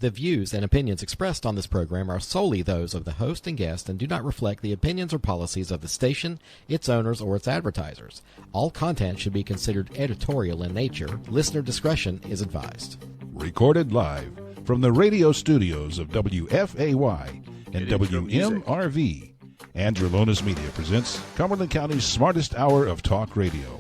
The views and opinions expressed on this program are solely those of the host and guest and do not reflect the opinions or policies of the station, its owners, or its advertisers. All content should be considered editorial in nature. Listener discretion is advised. Recorded live from the radio studios of WFAY and WMRV. Andrew Lonis Media presents Cumberland County's smartest hour of talk radio.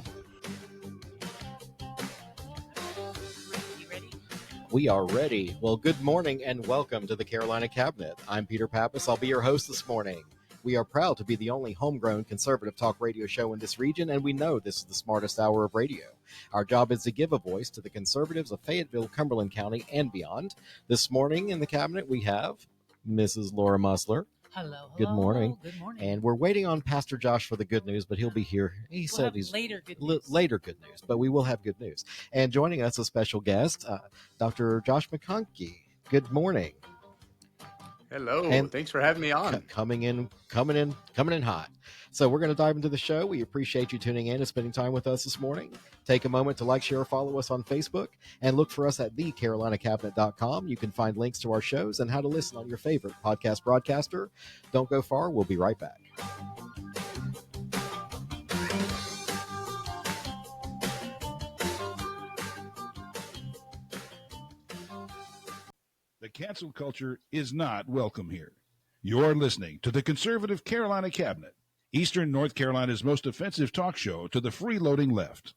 We are ready. Well, good morning and welcome to the Carolina Cabinet. I'm Peter Pappas. I'll be your host this morning. We are proud to be the only homegrown conservative talk radio show in this region, and we know this is the smartest hour of radio. Our job is to give a voice to the conservatives of Fayetteville, Cumberland County, and beyond. This morning in the Cabinet, we have Mrs. Laura Mussler. Hello. Good morning. Good morning. And we're waiting on Pastor Josh for the good news, but he'll be here. He said he's later good news. Later good news, but we will have good news. And joining us, a special guest, Dr. Josh McConkey. Good morning. Hello. And thanks for having me on. Coming in hot. So we're going to dive into the show. We appreciate you tuning in and spending time with us this morning. Take a moment to like, share, or follow us on Facebook, and look for us at thecarolinacabinet.com. You can find links to our shows and how to listen on your favorite podcast broadcaster. Don't go far. We'll be right back. The cancel culture is not welcome here. You're listening to the Conservative Carolina Cabinet, Eastern North Carolina's most offensive talk show to the freeloading left.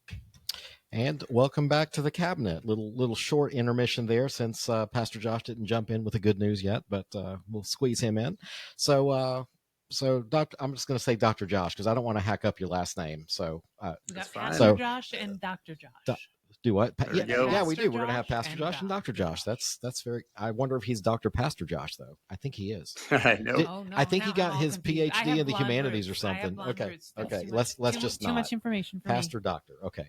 And welcome back to the Cabinet. Little short intermission there since Pastor Josh didn't jump in with the good news yet, but we'll squeeze him in. So I'm just going to say Dr. Josh because I don't want to hack up your last name. So we got fine. Pastor So- Josh and Dr. Josh. do what? There we go. Yeah, we do. Pastor We're going to have Josh Pastor and Josh and Dr. Dr. Josh. That's very. I wonder if he's Dr. Pastor Josh though. I think he is. I know. Did- Oh, no, I think he now got I'm all his confused. I PhD have in the blonde humanities roots. or I have something. blonde Okay, roots. That's okay. too much- Let's just too not. much information for Pastor Doctor. Okay.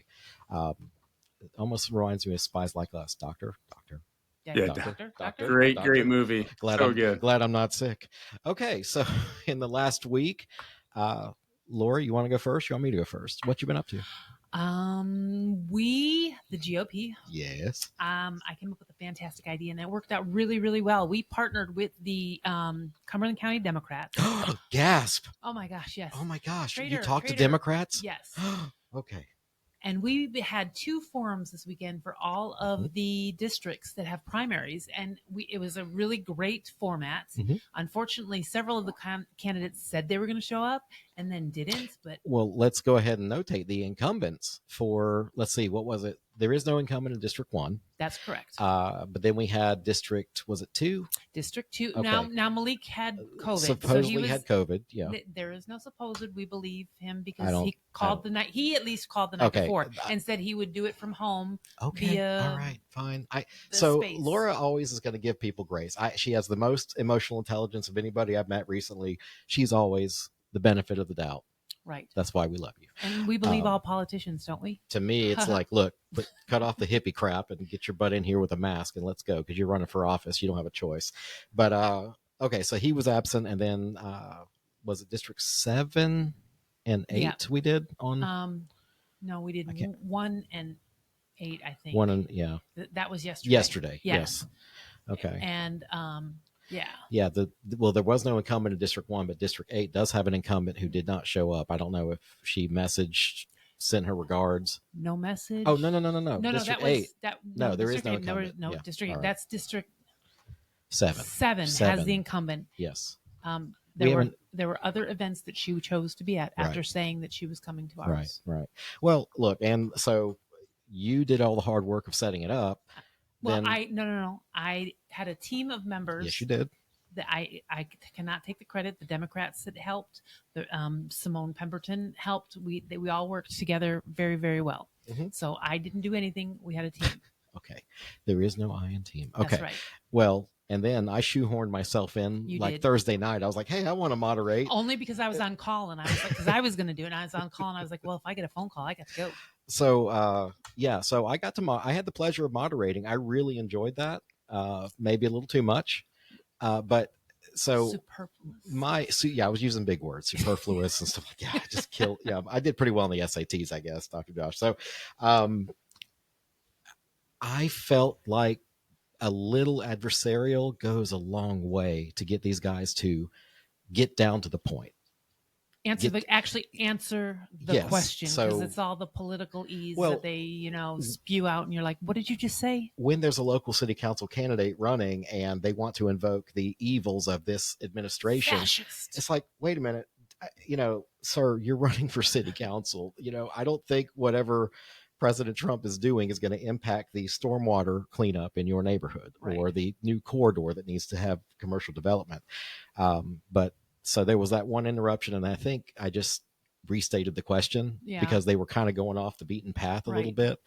It almost reminds me of Spies Like Us. Doctor. me. Yeah, Doctor. Great movie. Good. Glad I'm not sick. Okay, so in the last week, Laura, you want to go first? You want me to go first? What you been up to? The GOP. Yes. I came up with a fantastic idea, and it worked out really, really well. We partnered with the Cumberland County Democrats. Gasp. Oh my gosh, yes. Oh my gosh. You Traitor, talked to traitor. Democrats? Yes. Okay. And we had 2 forums this weekend for all of the districts that have primaries, and it was a really great format. Mhm. Unfortunately, several of the candidates said they were going to show up and then didn't. But Well, let's go ahead and notate the incumbents for, let's see, what was it? There is no incumbent in District 1. that's correct. But then we had District, was it 2? District 2. okay. Now Malik had COVID. Supposedly had COVID. Yeah. There is no supposed. We believe him I because don't- he called the night. He at least called the night Okay. before and said he would do it from home. Okay. via All right. Fine. the So space. Laura always is going to give people grace. She has the most emotional intelligence of anybody I've met recently. She's always the benefit of the doubt. Right. That's why we love you. And we believe Um, all politicians, don't we? To me, it's like, look, cut off the hippie crap and get your butt in here with a mask and let's go because you're running for office. You don't have a choice. But okay, so he was absent, and then was it District 7 and 8 Yeah. we did on No, we did I can't- 1 and 8. I think 1 and yeah that was yesterday. yesterday. Yeah. Yes. Okay. And yeah. Yeah, well, there was no incumbent in District 1, but District 8 does have an incumbent who did not show up. I don't know if she sent her regards. No message. Oh, no. No, District that was 8, that. No, there is District no 8, there incumbent. no Yeah, District 8. all right. That's District 7. 7 Seven. has the incumbent. Yes. There were haven't- there were other events that she chose to be at after Right. saying that she was coming to ours. Right. Well, look, and so you did all the hard work of setting it up. Well, Then- no. I had a team of members. Yes, you did. That I cannot take the credit. The Democrats that helped, Simone Pemberton helped. We all worked together very, very well. Mhm. So I didn't do anything. We had a team. Okay. There is no I in team. Okay. That's right. Well, and then I shoehorned myself in You like did. Thursday night. I was like, hey, I want to moderate. Only because I was on call and I was like, because I was going to do it. And I was on call and I was like, well, if I get a phone call, I got to go. So, so I got to, I had the pleasure of moderating. I really enjoyed that. Maybe a little too much. But so Superfluous. I was using big words, superfluous and stuff like that. I just killed. Yeah, I did pretty well in the SATs, I guess, Dr. Josh. So, I felt like a little adversarial goes a long way to get these guys to get down to the point. Answer the yes, question, because it's all the political ease that they, spew out, and you're like, what did you just say? When there's a local city council candidate running and they want to invoke the evils of this administration, fascist. It's like, wait a minute, sir, you're running for city council. I don't think whatever President Trump is doing is going to impact the stormwater cleanup in your neighborhood or the new corridor that needs to have commercial development. So there was that one interruption, and I think I just restated the question because they were kind of going off the beaten path a little bit.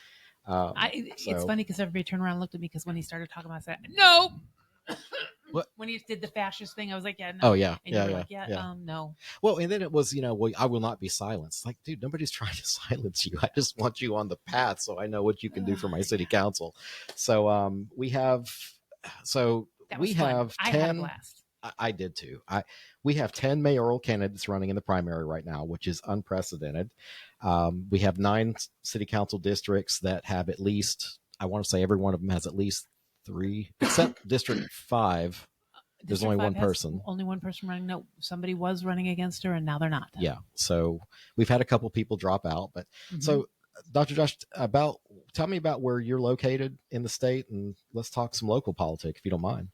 It's funny because everybody turned around and looked at me because when he started talking about that, no. What? When he did the fascist thing, I was like, yeah, no. Oh, yeah. No. Well, and then it was, I will not be silenced. Like, dude, nobody's trying to silence you. I just want you on the path so I know what you can do for my city council. So we have 10. I had a blast. I did too. We have 10 mayoral candidates running in the primary right now, which is unprecedented. We have 9 city council districts that have at least, I want to say every one of them has at least 3, except District 5. There's only one person. Only one person running. No, somebody was running against her, and now they're not. Yeah. So we've had a couple people drop out. But so, Dr. Josh, tell me about where you're located in the state, and let's talk some local politics, if you don't mind.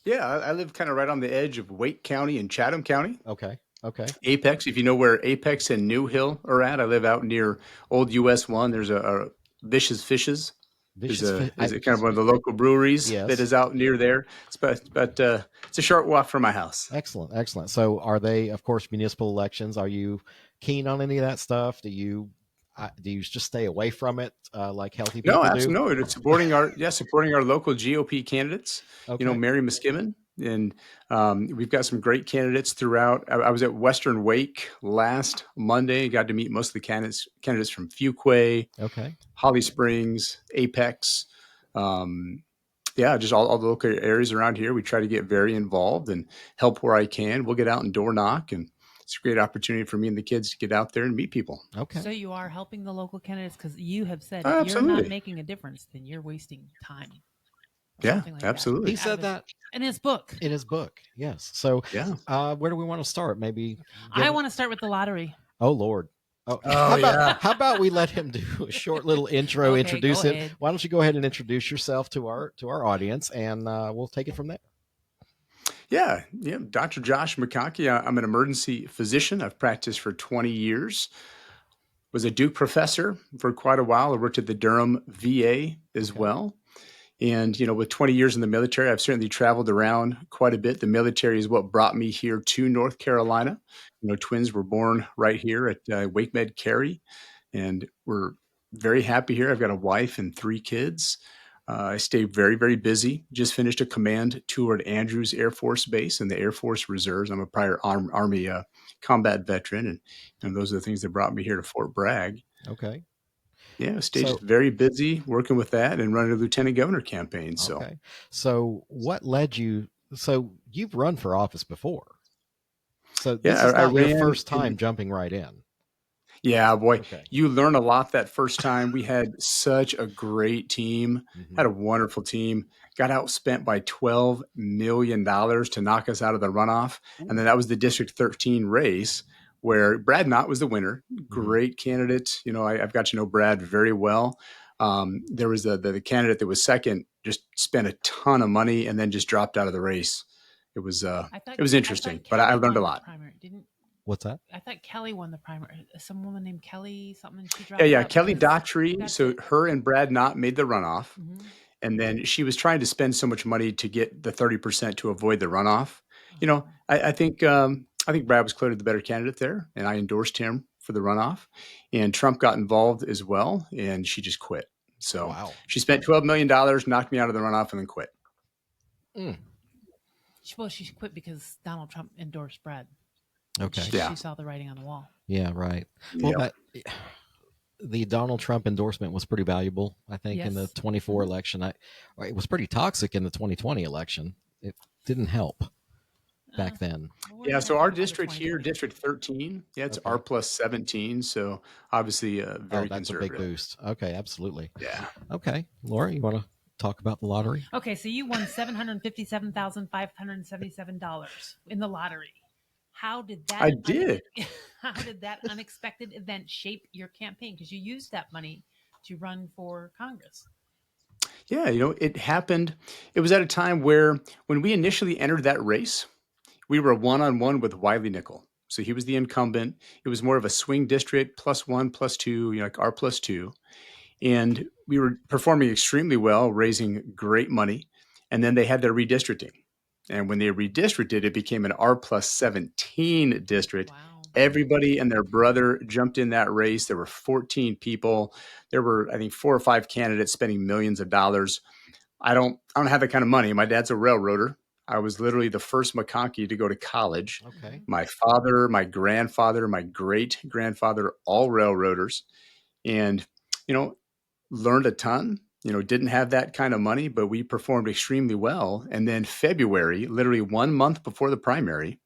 I live kind of right on the edge of Wake County and Chatham County. Okay. Apex, if you know where Apex and New Hill are at, I live out near Old US 1. There's a Vicious Fishes. Is it kind of one of the local breweries that is out near there? But it's a short walk from my house. Excellent. So are they, of course, municipal elections? Are you keen on any of that stuff? Do you just stay away from it like healthy people do? No, it's supporting our local GOP candidates. Okay. Mary Muskimen, and we've got some great candidates throughout. I was at Western Wake last Monday. Got to meet most of the candidates from Fuquay, Holly Springs, Apex. Just all the local areas around here. We try to get very involved and help where I can. We'll get out and door knock, and it's a great opportunity for me and the kids to get out there and meet people. Okay. So you are helping the local candidates because you have said if you're not making a difference, then you're wasting time. Yeah, absolutely. He said that in his book. Yes. So where do we want to start? Maybe I want to start with the lottery. Oh, Lord. How about we let him do a short little intro, introduce him. Why don't you go ahead and introduce yourself to our audience, and we'll take it from there. Yeah. Dr. Josh McConkey. I'm an emergency physician. I've practiced for 20 years. Was a Duke professor for quite a while. I worked at the Durham VA as well. And, with 20 years in the military, I've certainly traveled around quite a bit. The military is what brought me here to North Carolina. Twins were born right here at Wake Med Cary, and we're very happy here. I've got a wife and 3 kids. I stay very, very busy. Just finished a command tour at Andrews Air Force Base in the Air Force Reserves. I'm a prior Army combat veteran, and those are the things that brought me here to Fort Bragg. Okay. Yeah, stayed very busy working with that and running a lieutenant governor campaign. So what led you? So you've run for office before. So this is not your first time jumping right in. Yeah, boy, You learn a lot that first time. We had such a great team, had a wonderful team, got outspent by $12 million to knock us out of the runoff. And then that was the District 13 race where Brad Knott was the winner. Great candidate. I've got to know Brad very well. There was the candidate that was second, just spent a ton of money and then just dropped out of the race. It was interesting, but I learned a lot. What's that? I thought Kelly won the primary. Some woman named Kelly something. She dropped out Kelly Daughtry. So her and Brad Knott made the runoff. And then she was trying to spend so much money to get the 30% to avoid the runoff. I think Brad was clearly the better candidate there, and I endorsed him for the runoff. And Trump got involved as well, and she just quit. So she spent $12 million, knocked me out of the runoff, and then quit. Well, she quit because Donald Trump endorsed Brad. Okay. She saw the writing on the wall. Yeah, right. Well, the Donald Trump endorsement was pretty valuable, I think, in the 24 election. It was pretty toxic in the 2020 election. It didn't help back then. Yeah, so our district here, District 13, it's R plus 17, so obviously very that's conservative. A big boost. Okay, absolutely. Yeah. Okay, Laura, you want to talk about the lottery? Okay, so you won $757,577 in the lottery. How did that? I did. How did that unexpected event shape your campaign? Because you used that money to run for Congress. Yeah, it happened. It was at a time where when we initially entered that race, we were one-on-one with Wiley Nickel. So he was the incumbent. It was more of a swing district, +1, +2, like R +2. And we were performing extremely well, raising great money. And then they had their redistricting. And when they redistricted, it became an R+17 district. Wow. Everybody and their brother jumped in that race. There were 14 people. There were, I think, 4 or 5 candidates spending millions of dollars. I don't have that kind of money. My dad's a railroader. I was literally the first McConkey to go to college. Okay. My father, my grandfather, my great-grandfather, all railroaders. And, learned a ton, didn't have that kind of money, but we performed extremely well. And then February, literally 1 month before the primary,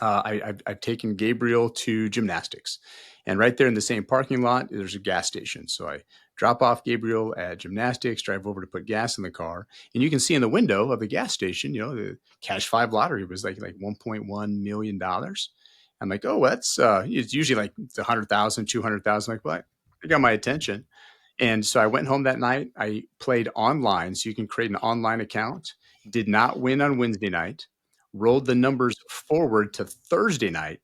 I've taken Gabriel to gymnastics. And right there in the same parking lot, there's a gas station. So I drop off Gabriel at gymnastics, drive over to put gas in the car. And you can see in the window of the gas station, the Cash 5 lottery was like $1.1 million. I'm like, oh, that's it's usually like it's 100,000, 200,000. Like, what? It got my attention. And so I went home that night. I played online. So you can create an online account. Did not win on Wednesday night. Rolled the numbers forward to Thursday night.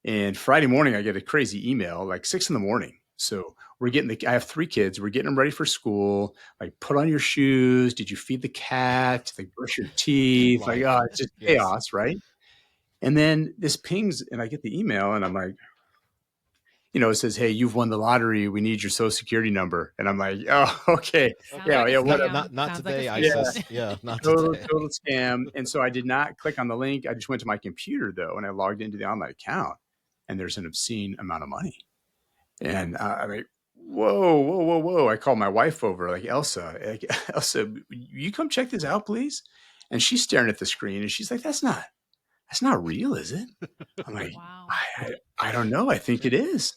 And Friday morning, I get a crazy email, like 6 a.m. So I have 3 kids. We're getting them ready for school. Like, put on your shoes. Did you feed the cat? Like, brush your teeth. Life. Like, it's just chaos, right? And then this pings, and I get the email, and I'm like, it says, hey, you've won the lottery. We need your social security number. And I'm like, oh, okay. Whatever. Not today, like ISIS. Yeah, not total today. scam. And so I did not click on the link. I just went to my computer, though, and I logged into the online account, and there's an obscene amount of money. And I'm like, whoa. I called my wife over, like, Elsa, you come check this out, please? And she's staring at the screen, and she's like, that's not real, is it? I'm like, wow. I don't know. I think it is.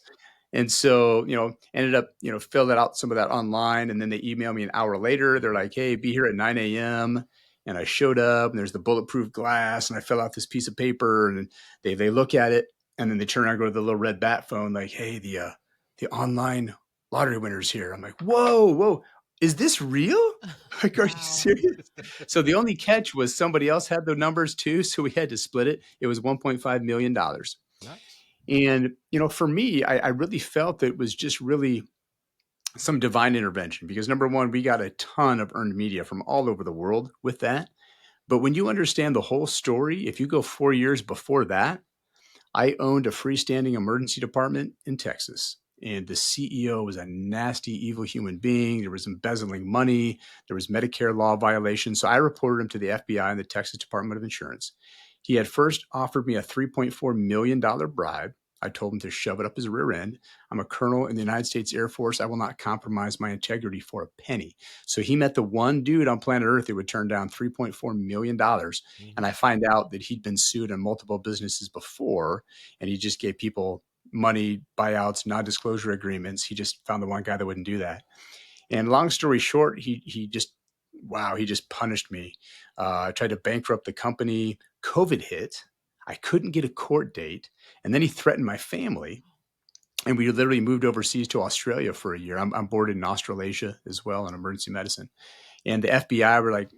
And so, ended up, filled out some of that online. And then they emailed me an hour later. They're like, hey, be here at 9 a.m. And I showed up, and there's the bulletproof glass, and I fill out this piece of paper, and they look at it, and then they turn around and go to the little red bat phone, like, hey, the online lottery winner's here. I'm like, whoa. Is this real? Like, are you serious? So the only catch was somebody else had the numbers too. So we had to split it. It was $1.5 million. Nice. And, for me, I really felt that it was just really some divine intervention because, number one, we got a ton of earned media from all over the world with that. But when you understand the whole story, if you go 4 years before that, I owned a freestanding emergency department in Texas. And the CEO was a nasty, evil human being. There was embezzling money. There was Medicare law violations. So I reported him to the FBI and the Texas Department of Insurance. He had first offered me a $3.4 million bribe. I told him to shove it up his rear end. I'm a colonel in the United States Air Force. I will not compromise my integrity for a penny. So he met the one dude on planet Earth who would turn down $3.4 million. And I find out that he'd been sued in multiple businesses before, and he just gave people money, buyouts, non-disclosure agreements. He just found the one guy that wouldn't do that. And long story short, he just punished me. I tried to bankrupt the company. COVID hit. I couldn't get a court date. And then he threatened my family. And we literally moved overseas to Australia for a year. I'm boarded in Australasia as well in emergency medicine. And the FBI were like,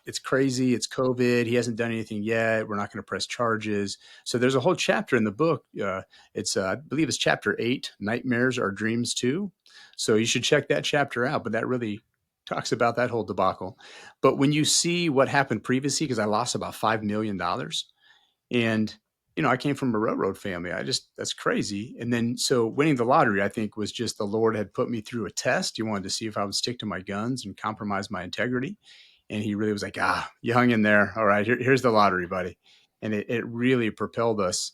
it's crazy. It's COVID. He hasn't done anything yet. We're not going to press charges. So there's a whole chapter in the book. I believe it's chapter 8, Nightmares Are Dreams Too. So you should check that chapter out. But that really talks about that whole debacle. But when you see what happened previously, because I lost about $5 million, and I came from a railroad family. That's crazy. And then, so winning the lottery, I think, was just the Lord had put me through a test. He wanted to see if I would stick to my guns and compromise my integrity. And he really was like, you hung in there. All right, here's the lottery, buddy. And it really propelled us.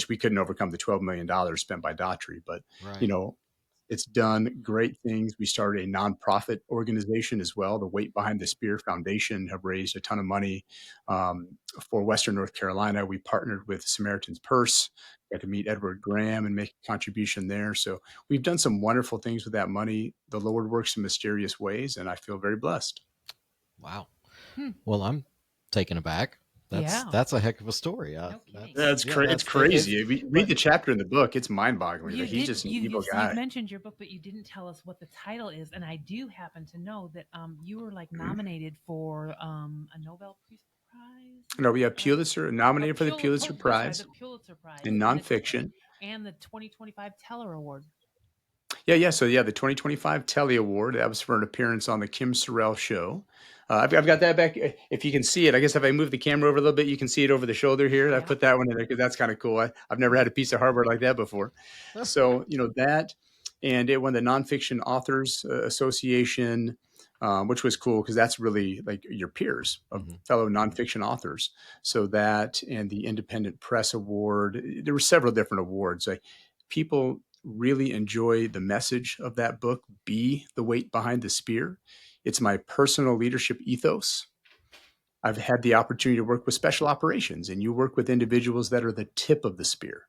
We couldn't overcome the $12 million spent by Daughtry. But, right. It's done great things. We started a nonprofit organization as well. The Weight Behind the Spear Foundation have raised a ton of money for Western North Carolina. We partnered with Samaritan's Purse, got to meet Edward Graham and make a contribution there. So we've done some wonderful things with that money. The Lord works in mysterious ways, and I feel very blessed. Wow. Well, I'm taken aback. That's a heck of a story. It's crazy. Read the chapter in the book. It's mind-boggling. He's just an evil guy. You mentioned your book, but you didn't tell us what the title is. And I do happen to know that you were nominated for a Nobel Prize. No, we have Pulitzer nominated for the Pulitzer Prize. The Pulitzer Prize in nonfiction, and the 2025 Teller Award. Yeah. So the 2025 Telly Award, that was for an appearance on the Kim Sorrell show. I've got that back. If you can see it, I guess if I move the camera over a little bit, you can see it over the shoulder here. Yeah. I put that one in there because that's kind of cool. I've never had a piece of hardware like that before. So, that, and it won the Nonfiction Authors Association, which was cool because that's really like your peers of fellow nonfiction authors. So that, and the Independent Press Award, there were several different awards. People really enjoy the message of that book, Be the Weight Behind the Spear. It's my personal leadership ethos. I've had the opportunity to work with special operations, and you work with individuals that are the tip of the spear.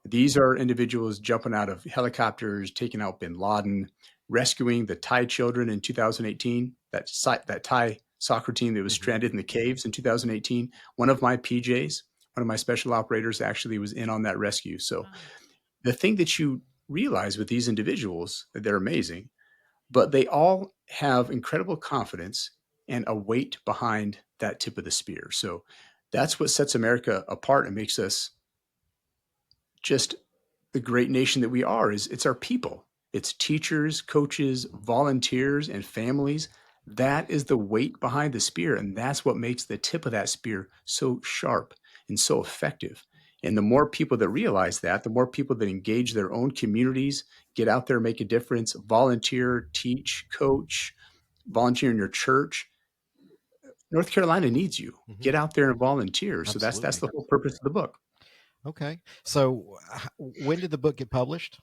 These are individuals jumping out of helicopters, taking out bin Laden, rescuing the Thai children in 2018, that Thai soccer team that was stranded in the caves in 2018. One of my PJs, one of my special operators actually was in on that rescue. So the thing that you realize with these individuals, that they're amazing, but they all have incredible confidence and a weight behind that tip of the spear. So that's what sets America apart and makes us just the great nation that we are. It's our people. It's teachers, coaches, volunteers, and families. That is the weight behind the spear. And that's what makes the tip of that spear so sharp and so effective. And the more people that realize that, the more people that engage their own communities, get out there, make a difference, volunteer, teach, coach, volunteer in your church. North Carolina needs you. Get out there and volunteer. Absolutely. So that's the whole purpose of the book. Okay. So when did the book get published?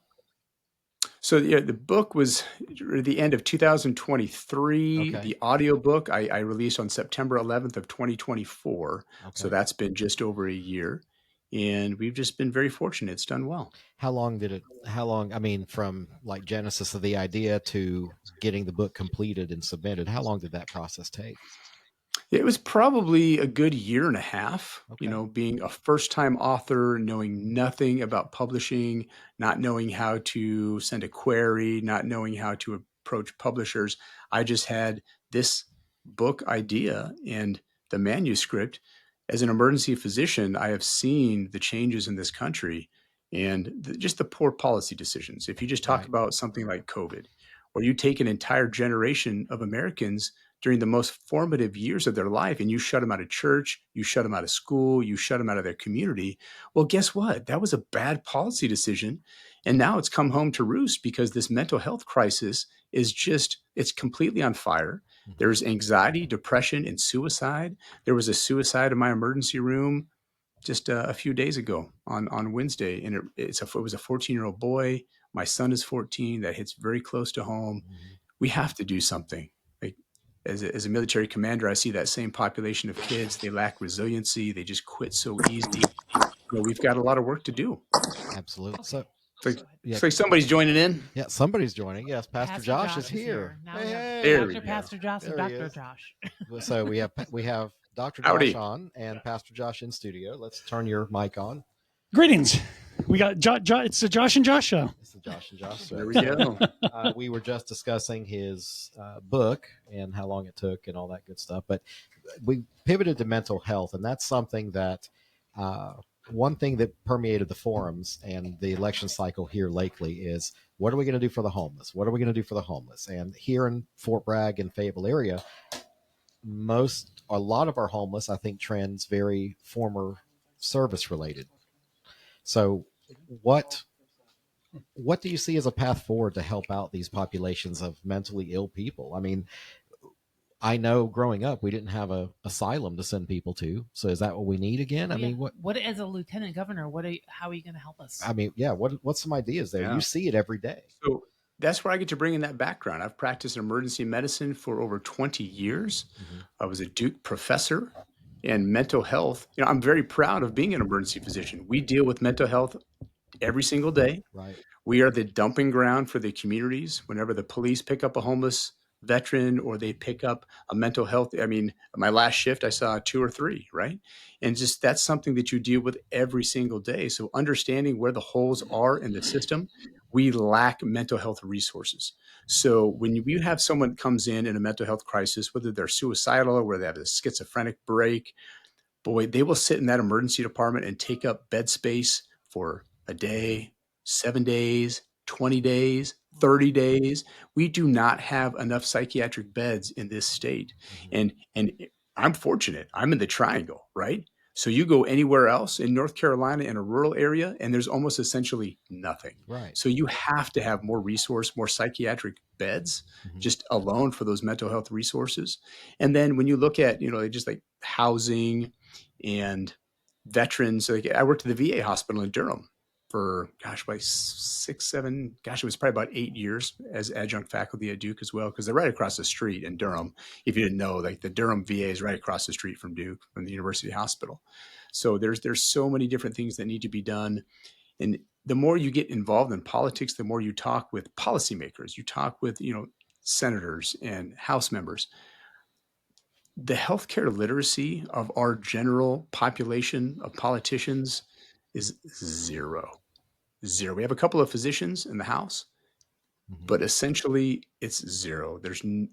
So the book was at the end of 2023. Okay. The audiobook I released on September 11th of 2024. Okay. So that's been just over a year. And we've just been very fortunate. It's done well. How long, I mean, from like genesis of the idea to getting the book completed and submitted, how long did that process take? It was probably a good year and a half, being a first-time author, knowing nothing about publishing, not knowing how to send a query, not knowing how to approach publishers. I just had this book idea and the manuscript. As an emergency physician, I have seen the changes in this country and just the poor policy decisions. If you just talk about something like COVID, or you take an entire generation of Americans during the most formative years of their life and you shut them out of church, you shut them out of school, you shut them out of their community. Well, guess what? That was a bad policy decision. And now it's come home to roost because this mental health crisis is it's completely on fire. There's anxiety, depression, and suicide. There was a suicide in my emergency room just a few days ago on Wednesday. And it was a 14-year-old boy. My son is 14. That hits very close to home. We have to do something. As a military commander, I see that same population of kids. They lack resiliency. They just quit so easy. We've got a lot of work to do. Absolutely. So, it's like somebody's joining in. Yeah, somebody's joining. Yes, Pastor Josh is here. Now Dr. Pastor Josh and Dr. Josh. So we have Dr. Josh on and Pastor Josh in studio. Let's turn your mic on. Greetings. We got it's the Josh and Josh show. It's the Josh and Josh show. There we go. We were just discussing his book and how long it took and all that good stuff. But we pivoted to mental health, and that's something that one thing that permeated the forums and the election cycle here lately is, what are we going to do for the homeless? What are we going to do for the homeless? And here in Fort Bragg and Fayetteville area, a lot of our homeless, I think, trends very former service related. So what do you see as a path forward to help out these populations of mentally ill people? I mean, I know growing up, we didn't have an asylum to send people to. So is that what we need again? I mean, what as a lieutenant governor, how are you going to help us? I mean, what's some ideas there? Yeah. You see it every day. So that's where I get to bring in that background. I've practiced emergency medicine for over 20 years. Mm-hmm. I was a Duke professor in mental health. I'm very proud of being an emergency physician. We deal with mental health every single day. Right. We are the dumping ground for the communities. Whenever the police pick up a homeless veteran or they pick up a mental health, my last shift, I saw 2 or 3, right? And just that's something that you deal with every single day. So understanding where the holes are in the system, we lack mental health resources. So when you have someone comes in a mental health crisis, whether they're suicidal or whether they have a schizophrenic break, boy, they will sit in that emergency department and take up bed space for a day, 7 days, 20 days, 30 days. We do not have enough psychiatric beds in this state. Mm-hmm. And I'm fortunate. I'm in the triangle, right? So you go anywhere else in North Carolina in a rural area, and there's almost essentially nothing. Right. So you have to have more more psychiatric beds, Mm-hmm. just alone for those mental health resources. And then when you look at, just like housing and veterans, like I worked at the VA hospital in Durham for, like 6, 7, it was probably about 8 years as adjunct faculty at Duke as well, because they're right across the street in Durham. If you didn't know, like the Durham VA is right across the street from Duke, from the University Hospital. So there's so many different things that need to be done. And the more you get involved in politics, the more you talk with policymakers, you talk with, senators and House members. The healthcare literacy of our general population of politicians is zero. We have a couple of physicians in the House, but essentially it's zero.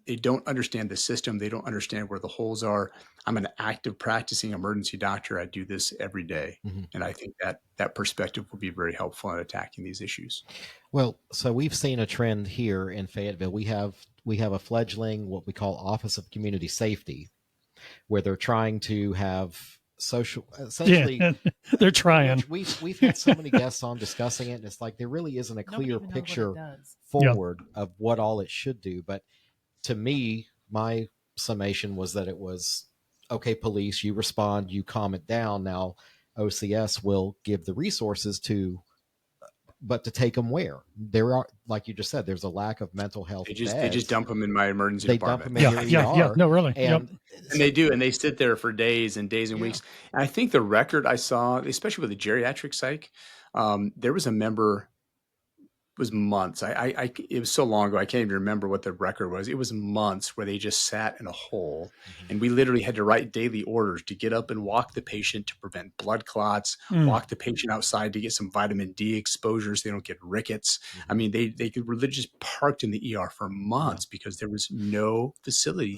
They don't understand the system. They don't understand where the holes are. I'm an active practicing emergency doctor. I do this every day. Mm-hmm. And I think that perspective will be very helpful in attacking these issues. Well, so we've seen a trend here in Fayetteville. We have a fledgling, what we call Office of Community Safety, where they're trying to have essentially, they're trying. We've had so many guests on discussing it, and it's like there really isn't a clear picture forward of what all it should do. But to me, my summation was that it was, okay, police, you respond, you calm it down. Now OCS will give the resources but to take them where? There are, like you just said, there's a lack of mental health. They just dump them in my emergency department. Dump them in your ER. Yeah, no, really. And they do, and they sit there for days and days and weeks. And I think the record I saw, especially with the geriatric psych, there was a member, it was months. It was so long ago, I can't even remember what the record was. It was months where they just sat in a hole, and we literally had to write daily orders to get up and walk the patient to prevent blood clots, walk the patient outside to get some vitamin D exposures. They don't get rickets. I mean, they were just parked in the ER for months because there was no facility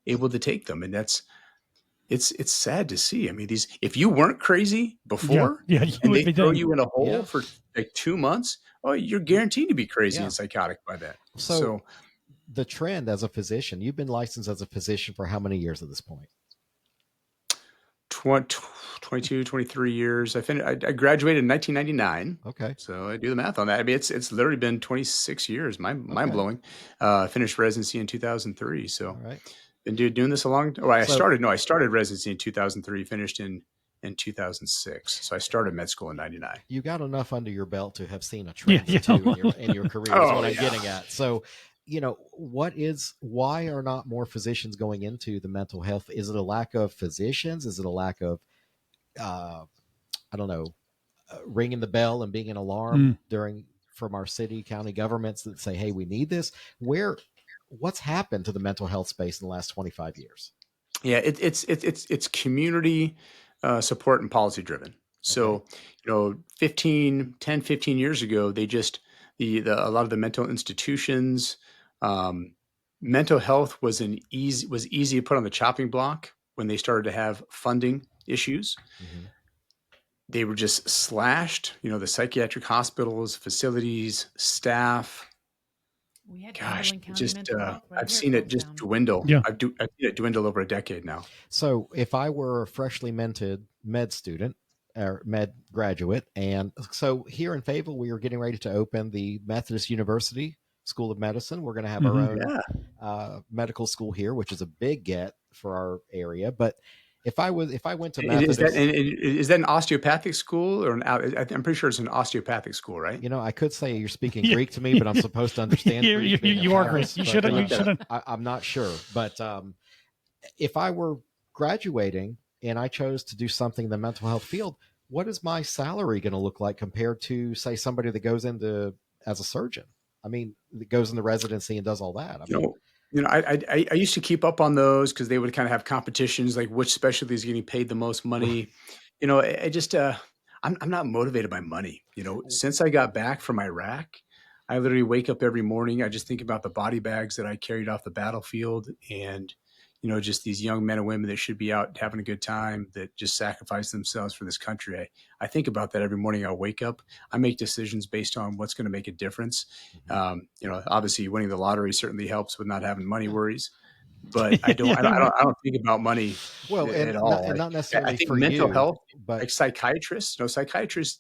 able to take them. And it's sad to see. I mean, if you weren't crazy before, and they throw you in a hole for like 2 months, you're guaranteed to be crazy and psychotic by that. So the trend as a physician, you've been licensed as a physician for how many years at this point? 22, 23 years. I graduated in 1999. Okay. So I do the math on that. I mean, it's literally been 26 years. Mind blowing. Finished residency in 2003. So all right. Been doing this a long time. Well, I started residency in 2003, finished in 2006. So I started med school in 99. You got enough under your belt to have seen a trend or two in your career is what I'm getting at. So, why are not more physicians going into the mental health? Is it a lack of physicians? Is it a lack of, ringing the bell and being an alarm from our city, county governments that say, hey, we need this? What's happened to the mental health space in the last 25 years? Yeah, it's community support and policy driven. So, 10, 15 years ago, they just, a lot of the mental institutions, mental health was easy to put on the chopping block when they started to have funding issues. Mm-hmm. They were just slashed, the psychiatric hospitals, facilities, staff. We had I've seen it just dwindle. Yeah. I've seen it dwindle over a decade now. So if I were a freshly minted med student or med graduate, and so here in Fayetteville, we are getting ready to open the Methodist University School of Medicine. We're going to have our own medical school here, which is a big get for our area. But if I went to Is Methodist, that an osteopathic school or I'm pretty sure it's an osteopathic school, right? I could say you're speaking Yeah. Greek to me, but I'm supposed to understand Greek. You are Greek. You shouldn't. I'm not sure, but if I were graduating and I chose to do something in the mental health field, what is my salary going to look like compared to, say, somebody that goes into as a surgeon? I mean, that goes into residency and does all that. I used to keep up on those because they would kind of have competitions, like which specialty is getting paid the most money. I'm not motivated by money. Since I got back from Iraq, I literally wake up every morning. I just think about the body bags that I carried off the battlefield and, just these young men and women that should be out having a good time that just sacrifice themselves for this country. I think about that every morning. I wake up, I make decisions based on what's going to make a difference. Obviously winning the lottery certainly helps with not having money worries, but I don't think about money at all. And not necessarily I think for mental you, health, but like psychiatrists,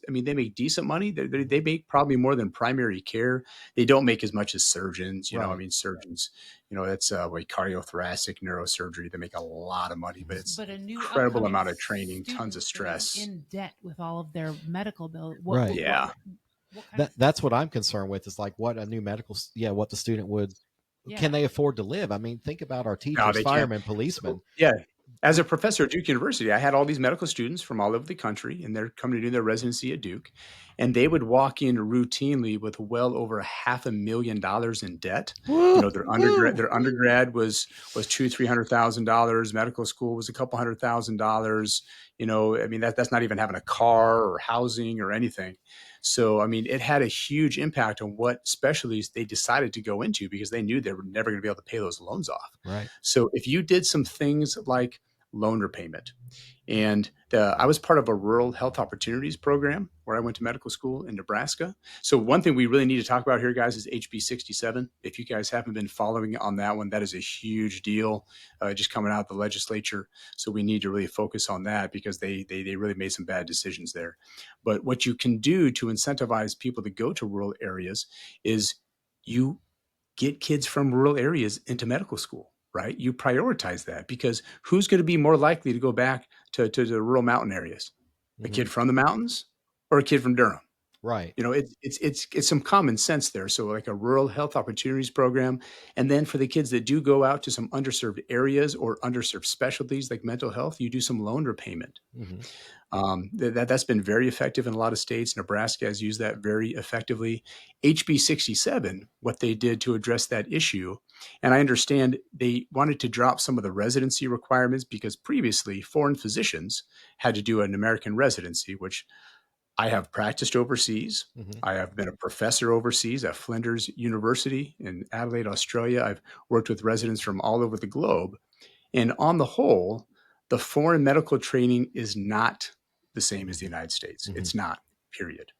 I mean, they make decent money. They make probably more than primary care. They don't make as much as surgeons. Right. I mean, surgeons, that's like cardiothoracic neurosurgery. They make a lot of money, but it's a new incredible amount of training, tons of stress. In debt with all of their medical bills. Right. That's what I'm concerned with, is like what a new what the student would, can they afford to live? I mean, think about our teachers, firemen, policemen. Yeah. As a professor at Duke University, I had all these medical students from all over the country, and they're coming to do their residency at Duke. And they would walk in routinely with well over $500,000 in debt. Their undergrad was $200,000-$300,000. Medical school was a couple $100,000. I mean, that's not even having a car or housing or anything. So, I mean, it had a huge impact on what specialties they decided to go into because they knew they were never going to be able to pay those loans off. Right. So if you did some things like loan repayment, and I was part of a rural health opportunities program where I went to medical school in Nebraska. So one thing we really need to talk about here, guys, is HB 67. If you guys haven't been following on that one, that is a huge deal just coming out of the legislature. So we need to really focus on that because they really made some bad decisions there. But what you can do to incentivize people to go to rural areas is you get kids from rural areas into medical school. Right? You prioritize that because who's going to be more likely to go back to the rural mountain areas? A kid from the mountains or a kid from Durham? Right. It's some common sense there. So like a rural health opportunities program. And then for the kids that do go out to some underserved areas or underserved specialties like mental health, you do some loan repayment. That's been very effective in a lot of states. Nebraska has used that very effectively. HB 67, what they did to address that issue, and I understand they wanted to drop some of the residency requirements because previously foreign physicians had to do an American residency, which I have practiced overseas. I have been a professor overseas at Flinders University in Adelaide, Australia. I've worked with residents from all over the globe. And on the whole, the foreign medical training is not the same as the United States. It's not, period.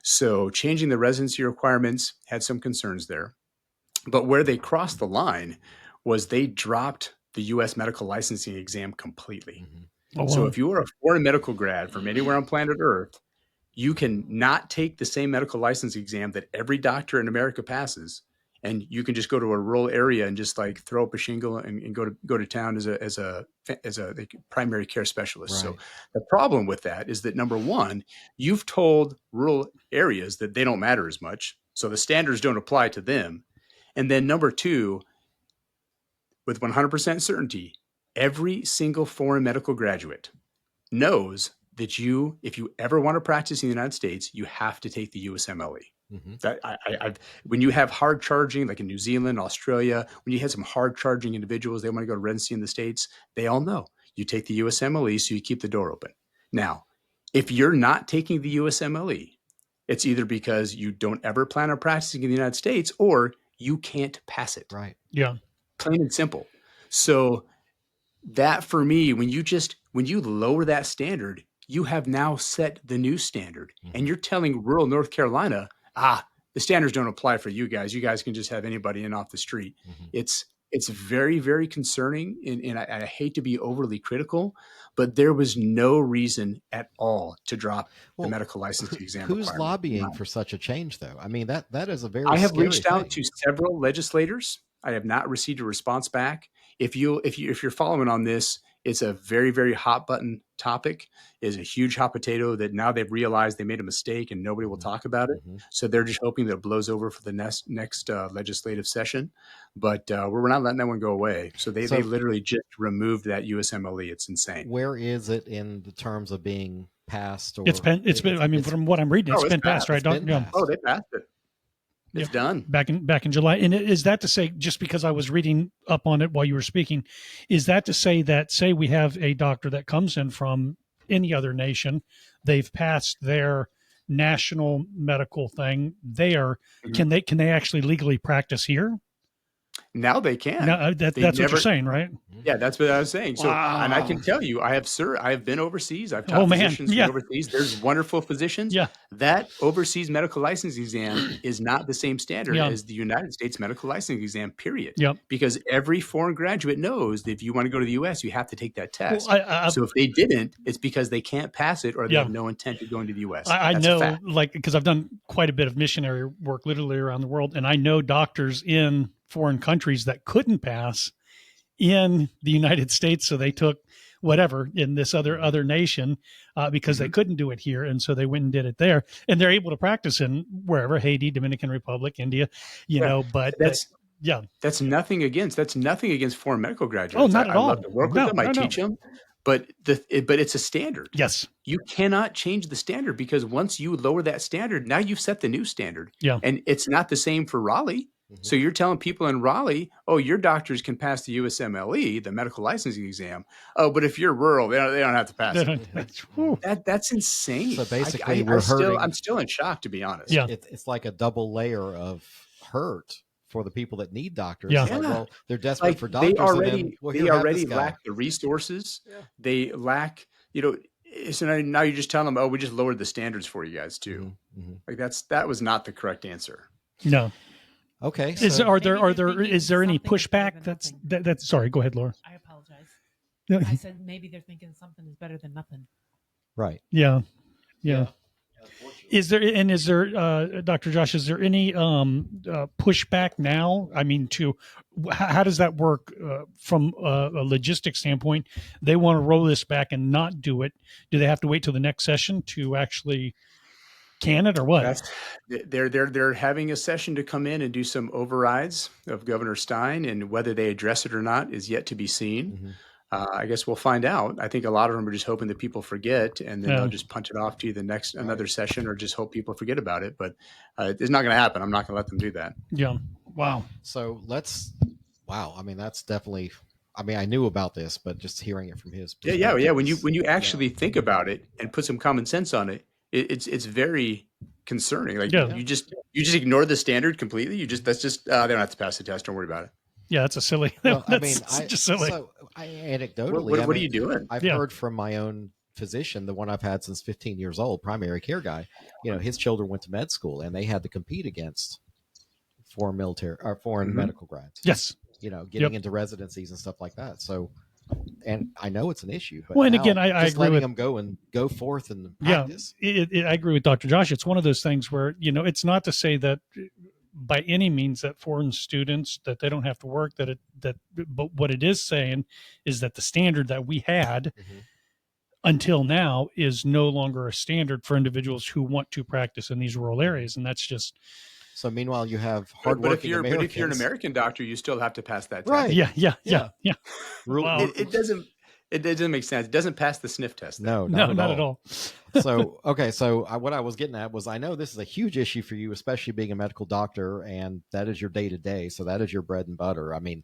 So changing the residency requirements had some concerns there. But where they crossed the line was they dropped the U.S. medical licensing exam completely. Oh, wow. So if you are a foreign medical grad from anywhere on planet Earth, you can not take the same medical license exam that every doctor in America passes, and you can just go to a rural area and just like throw up a shingle and go to town as a primary care specialist. Right. So the problem with that is that number one, you've told rural areas that they don't matter as much, so the standards don't apply to them. And then number two, with 100% certainty, every single foreign medical graduate knows that if you ever want to practice in the United States, you have to take the USMLE. When you have hard charging, like in New Zealand, Australia, when you have some hard charging individuals, they want to go to residency in the States, they all know you take the USMLE, so you keep the door open. Now, if you're not taking the USMLE, it's either because you don't ever plan on practicing in the United States or you can't pass it. Right. Yeah. Plain and simple. So that for me, when you lower that standard, you have now set the new standard. And you're telling rural North Carolina, the standards don't apply for you guys. You guys can just have anybody in off the street. It's very, very concerning. And I hate to be overly critical, but there was no reason at all to drop the medical licensing exam. Who's lobbying for such a change, though? I mean, that is a very I have scary reached out thing. to several legislators. I have not received a response back. If you're following on this, It's a very, very hot button topic. Is a huge hot potato that now they've realized they made a mistake and nobody will talk about it. So they're just hoping that it blows over for the next legislative session. But we're not letting that one go away. So they literally just removed that USMLE. It's insane. Where is it in the terms of being passed? Or It's been. I mean, from what I'm reading, it's been passed, right? Oh, they passed it. It's done back in July. And is that to say, just because I was reading up on it while you were speaking, is that to say that, say we have a doctor that comes in from any other nation, they've passed their national medical thing there, can they actually legally practice here? Now they can. Now, that's what you're saying, right? Yeah, that's what I was saying. So, and I can tell you, I have been overseas. I've taught physicians from overseas. There's wonderful physicians. Yeah. That overseas medical license exam is not the same standard as the United States medical license exam, period. Yep. Because every foreign graduate knows that if you want to go to the U.S., you have to take that test. Well, so if they didn't, it's because they can't pass it or they have no intent of going to the U.S. I know, because I've done quite a bit of missionary work literally around the world, and I know doctors in foreign countries that couldn't pass in the United States, so they took whatever in this other nation because they couldn't do it here, and so they went and did it there, and they're able to practice in wherever, Haiti, Dominican Republic, India, you know. But that's nothing against foreign medical graduates. Oh, not at all. I love to work with them. I teach them. But it's a standard. Yes. You cannot change the standard, because once you lower that standard, now you've set the new standard. Yeah. And it's not the same for Raleigh. So you're telling people in Raleigh, oh, your doctors can pass the USMLE, the medical licensing exam. Oh, but if you're rural, they don't have to pass it. That's insane. So basically, I'm still in shock, to be honest. Yeah. It's like a double layer of hurt for the people that need doctors. Yeah. Like, well, they're desperate for doctors. They already lack lack the resources. Yeah. They lack, so now you're just telling them, oh, we just lowered the standards for you guys too. Like that was not the correct answer. No. Okay. Is there any pushback? That's sorry. Go ahead, Laura. I apologize. I said maybe they're thinking something is better than nothing. Right. Yeah. Is there, Dr. Josh, is there any pushback now? I mean, how does that work from a logistics standpoint? They want to roll this back and not do it. Do they have to wait till the next session to actually can it, or what? They're having a session to come in and do some overrides of Governor Stein, and whether they address it or not is yet to be seen. I guess we'll find out. I think a lot of them are just hoping that people forget, and then they'll just punch it off to another session, or just hope people forget about it. But it's not going to happen. I'm not going to let them do that. Yeah. Wow. So I mean, that's definitely. I mean, I knew about this, but just hearing it from his perspective. Yeah. When you actually think about it and put some common sense on it, it's very concerning. Like you just ignore the standard completely. They don't have to pass the test. Don't worry about it. Yeah, that's a silly. Well, that's just silly. So anecdotally, what are you doing? I've heard from my own physician, the one I've had since 15 years old, primary care guy. His children went to med school, and they had to compete against foreign medical grads. Yes. Getting into residencies and stuff like that. So. And I know it's an issue. But and again, I agree letting with them go forth and practice. Yeah, I agree with Dr. Josh. It's one of those things where it's not to say that by any means that foreign students that they don't have to work. But what it is saying is that the standard that we had until now is no longer a standard for individuals who want to practice in these rural areas, and that's just. So meanwhile, you have hardworking Americans. But if you're an American doctor, you still have to pass that test. Right. Yeah. Wow. It doesn't make sense. It doesn't pass the sniff test. No, not at all. So, okay. So what I was getting at was, I know this is a huge issue for you, especially being a medical doctor, and that is your day to day. So that is your bread and butter. I mean,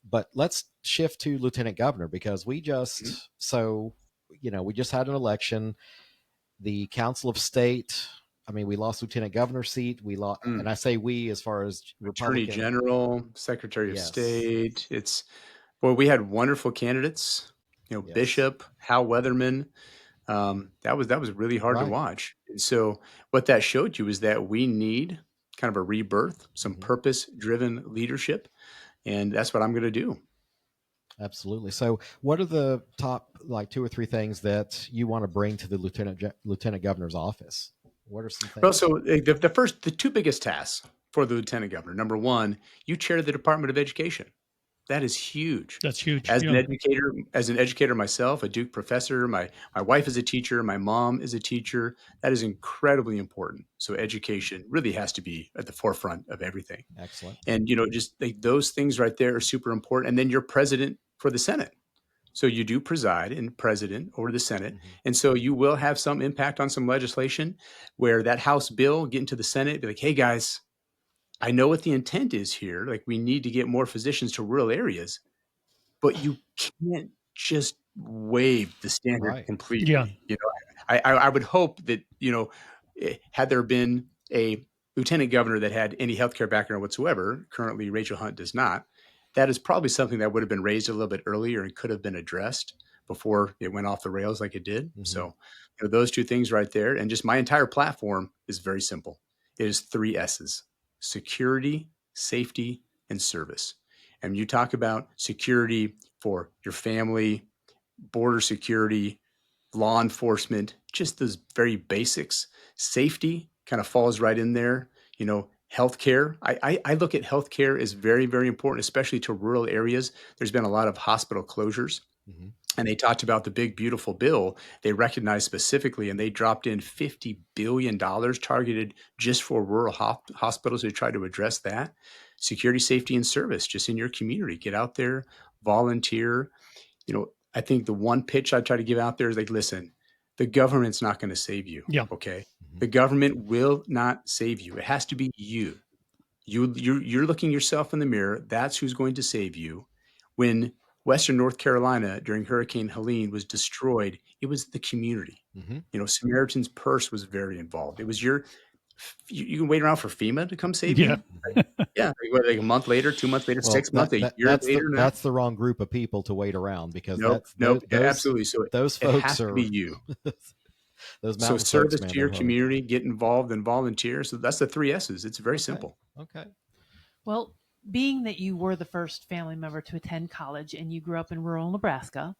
but let's shift to Lieutenant Governor, because we just had an election. The Council of State. I mean, we lost Lieutenant Governor's seat. We lost, and I say we as far as Republican. Attorney General, Secretary of State. We had wonderful candidates. Bishop, Hal Weatherman. That was really hard to watch. And so what that showed you is that we need kind of a rebirth, some purpose-driven leadership, and that's what I'm going to do. Absolutely. So what are the top 2 or 3 things that you want to bring to the Lieutenant Governor's office? What are some things? Well, so the 2 biggest tasks for the Lieutenant Governor. Number 1, you chair the Department of Education. That is huge. That's huge. As an educator myself, a Duke professor, my wife is a teacher, my mom is a teacher. That is incredibly important. So education really has to be at the forefront of everything. Excellent. And, just like those things right there are super important. And then you're president for the Senate. So you do preside in president over the Senate. Mm-hmm. And so you will have some impact on some legislation where that House bill get into the Senate, be like, hey guys, I know what the intent is here. Like we need to get more physicians to rural areas, but you can't just waive the standard Right. completely. Yeah. I would hope that, had there been a lieutenant governor that had any healthcare background whatsoever, currently Rachel Hunt does not, that is probably something that would have been raised a little bit earlier and could have been addressed before it went off the rails like it did. Mm-hmm. So those two things right there. And just my entire platform is very simple. It is 3 S's: security, safety, and service. And you talk about security for your family, border security, law enforcement, just those very basics. Safety kind of falls right in there. Healthcare. I look at healthcare as very, very important, especially to rural areas. There's been a lot of hospital closures. Mm-hmm. And they talked about the big, beautiful bill they recognized specifically, and they dropped in $50 billion targeted just for rural hospitals to try to address that. Security, safety, and service just in your community. Get out there, volunteer. I think the one pitch I try to give out there is like, listen, the government's not going to save you. Yeah. Okay. Mm-hmm. The government will not save you. It has to be you. You're looking yourself in the mirror. That's who's going to save you. When Western North Carolina during Hurricane Helene was destroyed, it was the community. Mm-hmm. Samaritan's Purse was very involved. It was you can wait around for FEMA to come save you. Yeah. Like a month later, 2 months later, 6 months, a year later. That's the wrong group of people to wait around because Nope, absolutely. So those it folks has to are be you. those So service to your community, get involved and volunteer. So that's the 3 S's. It's very simple. Okay. Well, being that you were the first family member to attend college and you grew up in rural Nebraska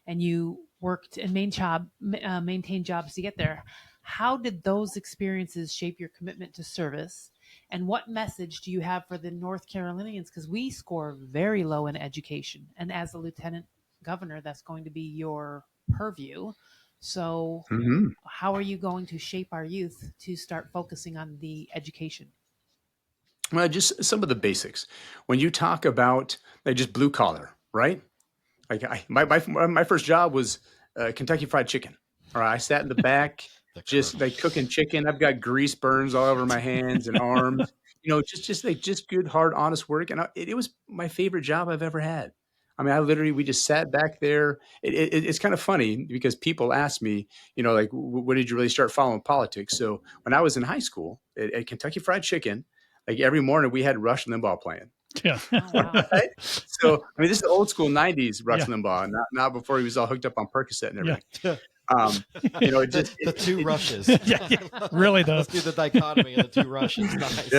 and you worked and maintained jobs to get there, how did those experiences shape your commitment to service? And what message do you have for the North Carolinians? Because we score very low in education. And as a lieutenant governor, that's going to be your purview. So how are you going to shape our youth to start focusing on the education? Well, just some of the basics. When you talk about just blue collar, right? Like my first job was Kentucky Fried Chicken. All right, I sat in the back, just like cooking chicken. I've got grease burns all over my hands and arms. Just good, hard, honest work. And it was my favorite job I've ever had. I mean, we just sat back there. It's kind of funny because people ask me, like, when did you really start following politics? So when I was in high school at Kentucky Fried Chicken, like every morning we had Rush Limbaugh playing. Yeah. Oh, wow. Right? So, I mean, this is old school 90s Rush Limbaugh, not before he was all hooked up on Percocet and everything. Yeah. The two rushes. Really though. Let's do the dichotomy of the two rushes. Nice.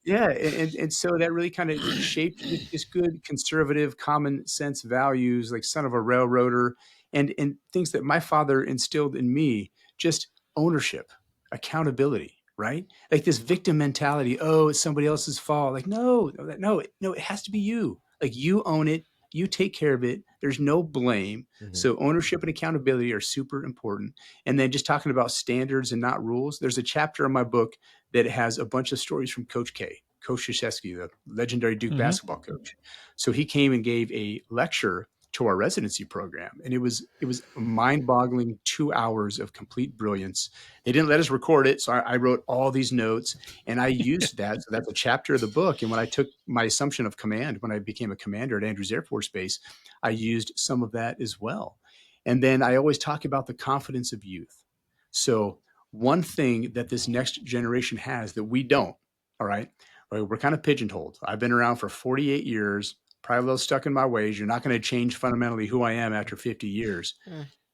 Yeah. And so that really kind of shaped this good conservative common sense values, like son of a railroader, and things that my father instilled in me, just ownership, accountability. Right? Like this victim mentality. Oh, it's somebody else's fault. Like, no, it has to be you. Like you own it. You take care of it. There's no blame. Mm-hmm. So ownership and accountability are super important. And then just talking about standards and not rules. There's a chapter in my book that has a bunch of stories from Coach K, Coach Krzyzewski, the legendary Duke basketball coach. So he came and gave a lecture to our residency program. And it was mind-boggling 2 hours of complete brilliance. They didn't let us record it. So I wrote all these notes and I used that. So that's a chapter of the book. And when I took my assumption of command, when I became a commander at Andrews Air Force Base, I used some of that as well. And then I always talk about the confidence of youth. So one thing that this next generation has that we don't, all right, we're kind of pigeonholed. I've been around for 48 years. Probably a little stuck in my ways. You're not going to change fundamentally who I am after 50 years.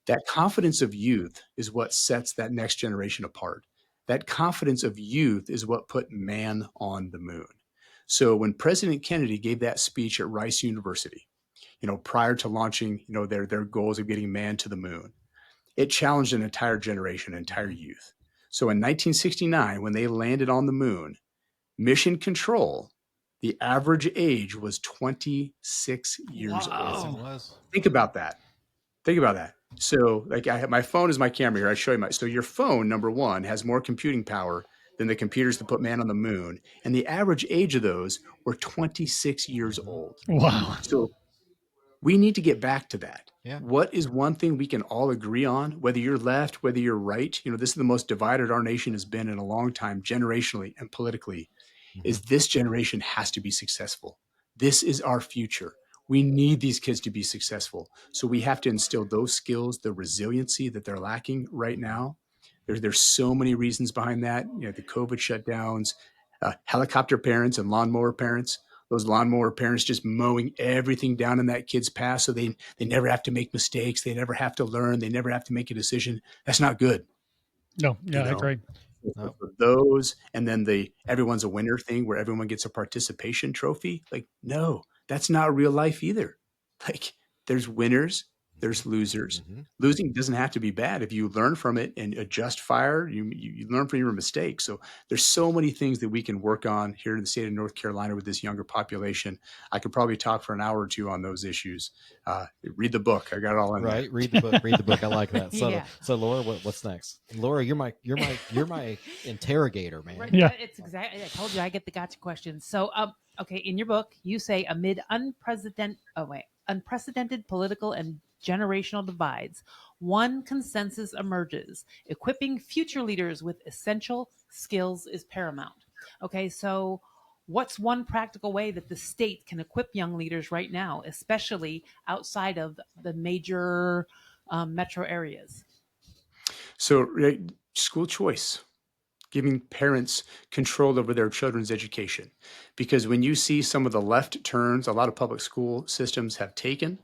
That confidence of youth is what sets that next generation apart. That confidence of youth is what put man on the moon. So when President Kennedy gave that speech at Rice University, prior to launching, their goals of getting man to the moon, it challenged an entire generation, entire youth. So in 1969, when they landed on the moon, Mission Control, The average age was 26 years Wow. old. It was. Think about that. Think about that. So like I have my phone is my camera here. I show you so your phone, number one, has more computing power than the computers that put man on the moon. And the average age of those were 26 years old. Wow. So we need to get back to that. Yeah. What is one thing we can all agree on, whether you're left, whether you're right? This is the most divided our nation has been in a long time, generationally and politically, is this generation has to be successful. This is our future. We need these kids to be successful. So we have to instill those skills, the resiliency that they're lacking right now. There's so many reasons behind that. The COVID shutdowns, helicopter parents and lawnmower parents. Those lawnmower parents just mowing everything down in that kid's path so they never have to make mistakes. They never have to learn. They never have to make a decision. That's not good. No, yeah, I agree. For those, and then the everyone's a winner thing where everyone gets a participation trophy. Like, no, that's not real life either. Like, there's winners, there's losers. Losing doesn't have to be bad. If you learn from it and adjust fire, you learn from your mistakes. So there's so many things that we can work on here in the state of North Carolina with this younger population. I could probably talk for an hour or two on those issues. Read the book. I got it all in there. Read the book. Read the book. I like that. So, Yeah. so Laura, what's next? Laura, you're my interrogator, man. Right, Yeah. it's exactly. I told you I get the gotcha questions. So, okay, in your book, you say amid unprecedented political and generational divides, one consensus emerges: equipping future leaders with essential skills is paramount. Okay, so what's one practical way that the state can equip young leaders right now, especially outside of the major metro areas? So school choice, giving parents control over their children's education. Because when you see some of the left turns a lot of public school systems have taken,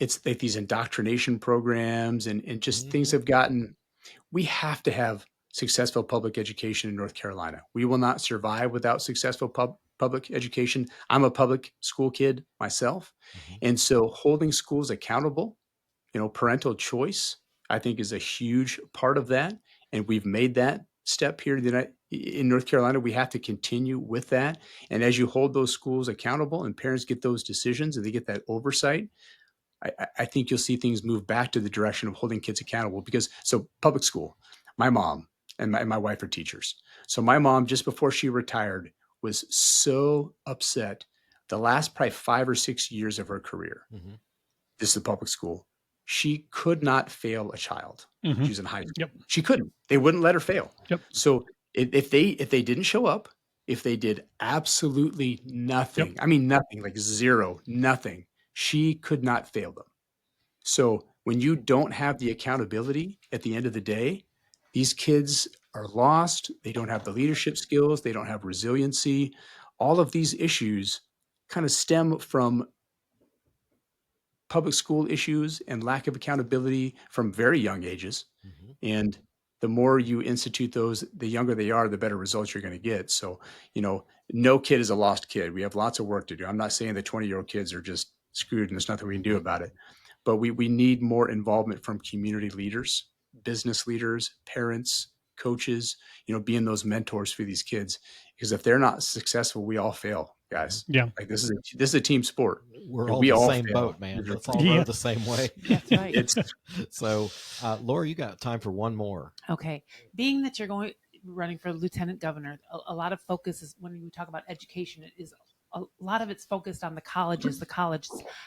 it's like these indoctrination programs and just things have gotten, we have to have successful public education in North Carolina. We will not survive without successful public education. I'm a public school kid myself. And so holding schools accountable, parental choice, I think is a huge part of that. And we've made that step here in North Carolina. We have to continue with that. And as you hold those schools accountable and parents get those decisions and they get that oversight, I think you'll see things move back to the direction of holding kids accountable. Because public school, my mom and my wife are teachers. So my mom, just before she retired, was so upset the last probably 5 or 6 years of her career. This is public school. She could not fail a child. She was in high school. Yep. She couldn't. They wouldn't let her fail. Yep. So if they didn't show up, if they did absolutely nothing, I mean nothing, like zero, nothing, she could not fail them. So when you don't have the accountability at the end of the day, these kids are lost. They don't have the leadership skills. They don't have resiliency. All of these issues kind of stem from public school issues and lack of accountability from very young ages. And the more you institute those, the younger they are, the better results you're going to get. So, no kid is a lost kid. We have lots of work to do. I'm not saying that 20-year-old kids are just screwed and there's nothing we can do about it. But we need more involvement from community leaders, business leaders, parents, coaches, being those mentors for these kids. Because if they're not successful, we all fail, guys. Yeah. Like this is a team sport. We're And all we the all same fail. boat, man. Let's all row the same way. That's right. So, Laura, you got time for one more. Okay. Being that you're running for lieutenant governor, a lot of focus is when we talk about education, it is a lot of it's focused on the colleges.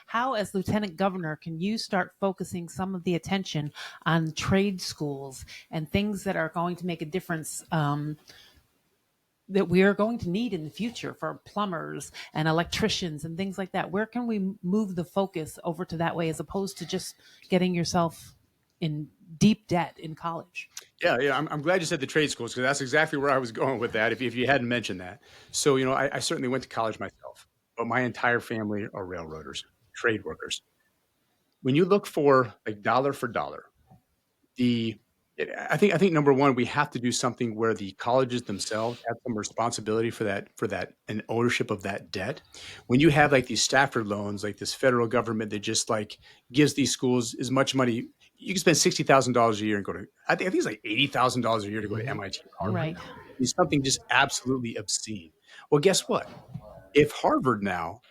How, as lieutenant governor, can you start focusing some of the attention on trade schools and things that are going to make a difference that we are going to need in the future for plumbers and electricians and things like that? Where can we move the focus over to that way as opposed to just getting yourself in deep debt in college? Yeah. I'm glad you said the trade schools because that's exactly where I was going with that. If you hadn't mentioned that. So, I certainly went to college myself, but my entire family are railroaders, trade workers. When you look for like dollar for dollar, I think number one, we have to do something where the colleges themselves have some responsibility for that and ownership of that debt. When you have like these Stafford loans, like this federal government that just like gives these schools as much money, you can spend $60,000 a year and go to, I think it's like $80,000 a year to go to MIT. Right. It's something just absolutely obscene. Well, guess what? If Harvard now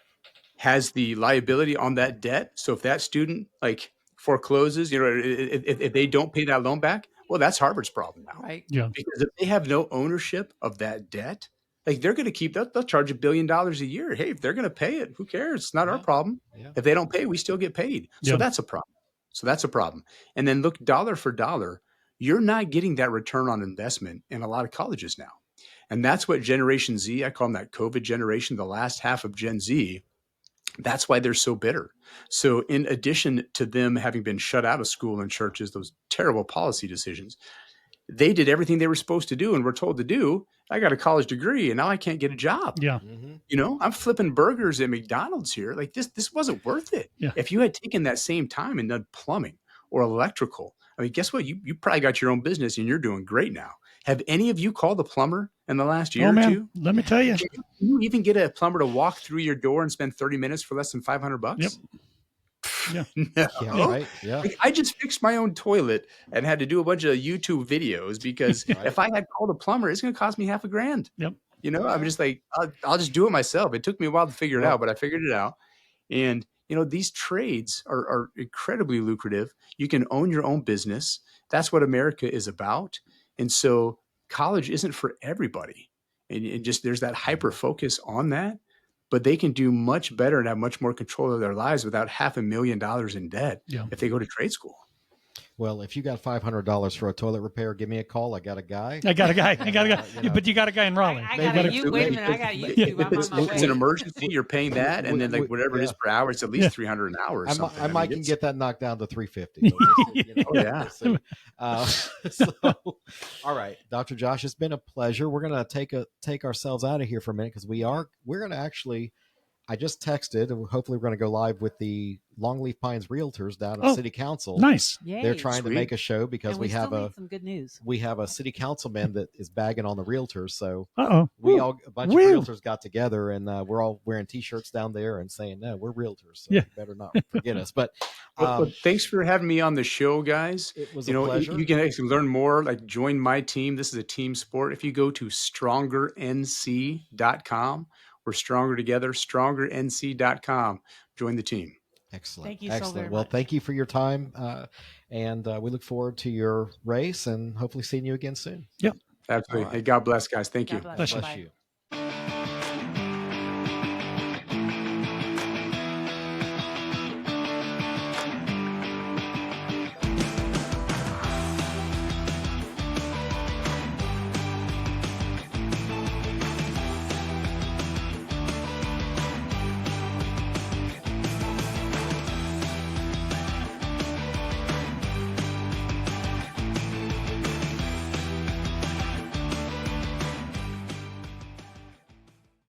has the liability on that debt, so if that student like forecloses, if they don't pay that loan back, well, that's Harvard's problem now. Right. Yeah. Because if they have no ownership of that debt, like they're going to they'll charge $1 billion a year. Hey, if they're going to pay it, who cares? It's not our problem. Yeah. If they don't pay, we still get paid. So Yeah. that's a problem. And then look, dollar for dollar, you're not getting that return on investment in a lot of colleges now. And that's what Generation Z, I call them that COVID generation, the last half of Gen Z. That's why they're so bitter. So in addition to them having been shut out of school and churches, those terrible policy decisions, they did everything they were supposed to do and were told to do. I got a college degree and now I can't get a job. Yeah. I'm flipping burgers at McDonald's here. Like this wasn't worth it. Yeah. If you had taken that same time and done plumbing or electrical, I mean, guess what? You probably got your own business and you're doing great now. Have any of you called a plumber in the last year or two? Let me tell you. Can you even get a plumber to walk through your door and spend 30 minutes for less than $500? Yep. Yeah. No. Yeah, right. Yeah. Like, I just fixed my own toilet and had to do a bunch of YouTube videos because if I had called a plumber, it's going to cost me $500. Yep. I'm just like, I'll just do it myself. It took me a while to figure it out, but I figured it out. And, these trades are incredibly lucrative. You can own your own business. That's what America is about. And so college isn't for everybody. And just there's that hyper focus on that. But they can do much better and have much more control of their lives without $500,000 in debt if they go to trade school. Well, if you got $500 for a toilet repair, give me a call. I got a guy. But you got a guy in Raleigh. I got wait a minute. I got YouTube. I'm on my way. It's an emergency. You're paying that, and then like whatever it is per hour, it's at least $300 an hour. Or something. I might can get that knocked down to $350. So, all right, Dr. Josh, it's been a pleasure. We're gonna take ourselves out of here for a minute because we're gonna actually. I just texted, and hopefully we're going to go live with the Longleaf Pines Realtors down at City Council. Nice. Yay. They're trying to make a show because and we have some good news. We have a city councilman that is bagging on the realtors. So a bunch of realtors got together and we're all wearing T-shirts down there and saying, no, we're realtors. So you better not forget us. But thanks for having me on the show, guys. It was a pleasure. You can actually learn more, like join my team. This is a team sport. If you go to StrongerNC.com, we're stronger together, StrongerNC.com. Join the team. Excellent. Thank you so very Well, much. thank you for your time. And we look forward to your race and hopefully seeing you again soon. Yep. Absolutely. All right. Hey, God bless, guys. Thank you. God Bless Bye. you.